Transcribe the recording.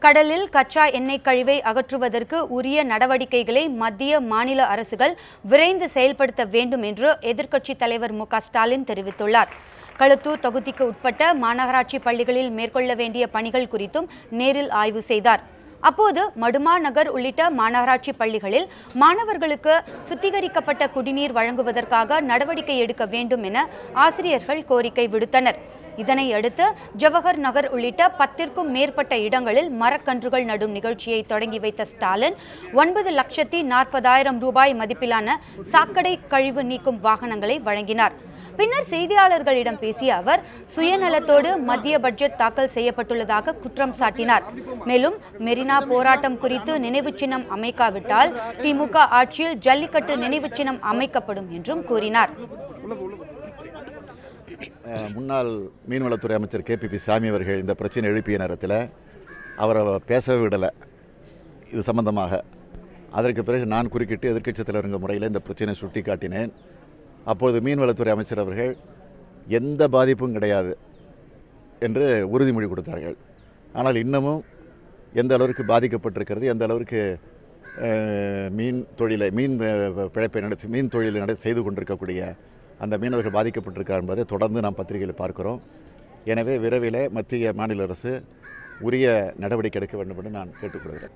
கடலில் கச்சா எண்ணெய் கழிவை அகற்றுவதற்கு உரிய நடவடிக்கைகளை மத்திய மாநில அரசுகள் விரைந்து செயல்படுத்த வேண்டும் என்று எதிர்க்கட்சித் தலைவர் மு.க.ஸ்டாலின் தெரிவித்துள்ளார். களுத்தூர் தொகுதிக்கு உட்பட்ட மாநகராட்சி பள்ளிகளில் மேற்கொள்ள வேண்டிய பணிகள் குறித்தும் நேரில் ஆய்வு செய்தார். அப்போது மடுமா நகர் உள்ளிட்ட மாநகராட்சி பள்ளிகளில் மாணவர்களுக்கு சுத்திகரிக்கப்பட்ட குடிநீர் வழங்குவதற்காக நடவடிக்கை எடுக்க வேண்டும் என ஆசிரியர்கள் கோரிக்கை விடுத்தனர். இதனை அடுத்து ஜவஹர் நகர் உள்ளிட்ட 10க்கும் மேற்பட்ட இடங்களில் மரக்கன்றுகள் நடும் நிகழ்ச்சியை தொடங்கி வைத்த ஸ்டாலின் 9,40,000 ரூபாய் மதிப்பிலான சாக்கடை கழிவு நீக்கும் வாகனங்களை வழங்கினார். பின்னர் செய்தியாளர்களிடம் பேசிய அவர் சுயநலத்தோடு மத்திய பட்ஜெட் தாக்கல் செய்யப்பட்டுள்ளதாக குற்றம் சாட்டினார். மேலும் மெரினா போராட்டம் குறித்து நினைவு சின்னம் அமைக்காவிட்டால் திமுக ஆட்சியில் ஜல்லிக்கட்டு நினைவு சின்னம் அமைக்கப்படும் என்றும் கூறினார். முன்னாள் மீன்வளத்துறை அமைச்சர் KPP சாமி அவர்கள் இந்த பிரச்சனை எழுப்பிய நேரத்தில் அவரை பேசவே விடலை இது சம்பந்தமாக. அதற்கு பிறகு நான் குறுக்கிட்டு எதிர்க்கட்சித் தலைவருங்க முறையில் இந்த பிரச்சனையை சுட்டி காட்டினேன். அப்போது மீன்வளத்துறை அமைச்சர் அவர்கள் எந்த பாதிப்பும் கிடையாது என்று உறுதிமொழி கொடுத்தார்கள். ஆனால் இன்னமும் எந்த அளவிற்கு பாதிக்கப்பட்டிருக்கிறது, எந்த அளவிற்கு மீன் பிழைப்பை மீன் தொழிலை செய்து கொண்டிருக்கக்கூடிய அந்த மீனவர்கள் பாதிக்கப்பட்டிருக்கார் என்பதை தொடர்ந்து நாம் பத்திரிகையில் பார்க்கிறோம். எனவே விரைவில் மத்திய மாநில அரசு உரிய நடவடிக்கை எடுக்க வேண்டும் என்று நான் கேட்டுக்கொள்கிறேன்.